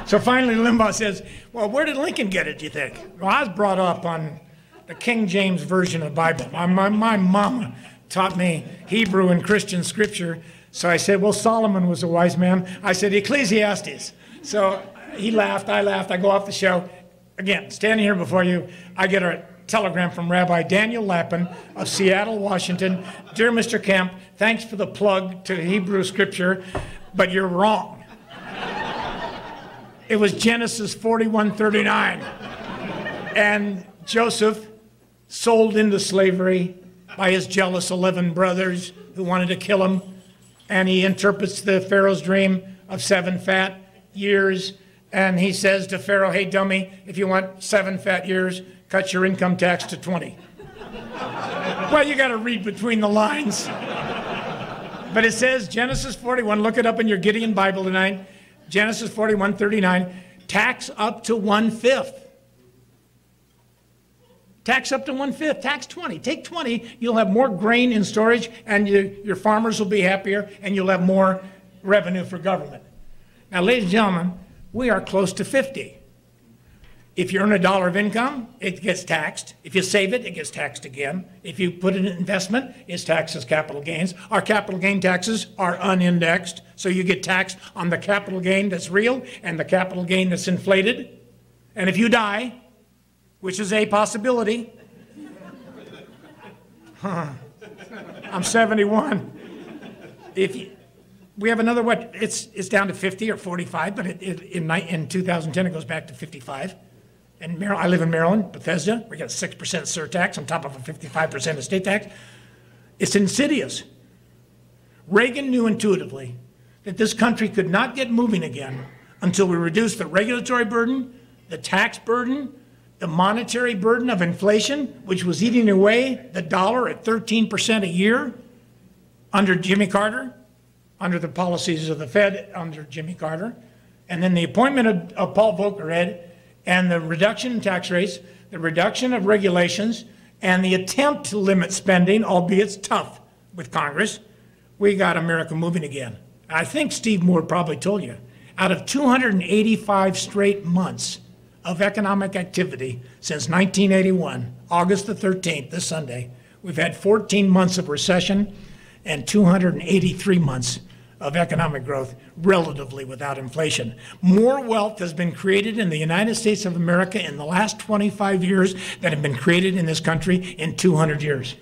So finally Limbaugh says, well, where did Lincoln get it, do you think? Well, I was brought up on the King James Version of the Bible. My mama taught me Hebrew and Christian scripture. So I said, well, Solomon was a wise man. I said, Ecclesiastes. So he laughed, I laughed, I go off the show. Again, standing here before you, I get a telegram from Rabbi Daniel Lapin of Seattle, Washington. Dear Mr. Kemp, thanks for the plug to Hebrew scripture, but you're wrong. It was Genesis 41:39. And Joseph, sold into slavery by his jealous 11 brothers who wanted to kill him, and he interprets the Pharaoh's dream of 7 fat years, and he says to Pharaoh, hey, dummy, if you want 7 fat years, cut your income tax to 20. Well, you got to read between the lines. But it says, Genesis 41, look it up in your Gideon Bible tonight, Genesis 41:39, tax up to 1/5. Tax up to 1/5, tax 20. Take 20, you'll have more grain in storage, and your farmers will be happier, and you'll have more revenue for government. Now, ladies and gentlemen, we are close to 50. If you earn $1 of income, it gets taxed. If you save it, it gets taxed again. If you put it in investment, it's taxed as capital gains. Our capital gain taxes are unindexed, so you get taxed on the capital gain that's real and the capital gain that's inflated. And if you die, which is a possibility, I'm 71. We have another, it's down to 50 or 45, but in 2010 it goes back to 55. And I live in Maryland, Bethesda. We got a 6% surtax on top of a 55% estate tax. It's insidious. Reagan knew intuitively that this country could not get moving again until we reduced the regulatory burden, the tax burden, the monetary burden of inflation, which was eating away the dollar at 13% a year under Jimmy Carter, under the policies of the Fed under Jimmy Carter, and then the appointment of Paul Volcker, and the reduction in tax rates, the reduction of regulations, and the attempt to limit spending, albeit it's tough with Congress, we got America moving again. I think Steve Moore probably told you, out of 285 straight months of economic activity since 1981, August the 13th, this Sunday, we've had 14 months of recession and 283 months of economic growth relatively without inflation. More wealth has been created in the United States of America in the last 25 years than have been created in this country in 200 years.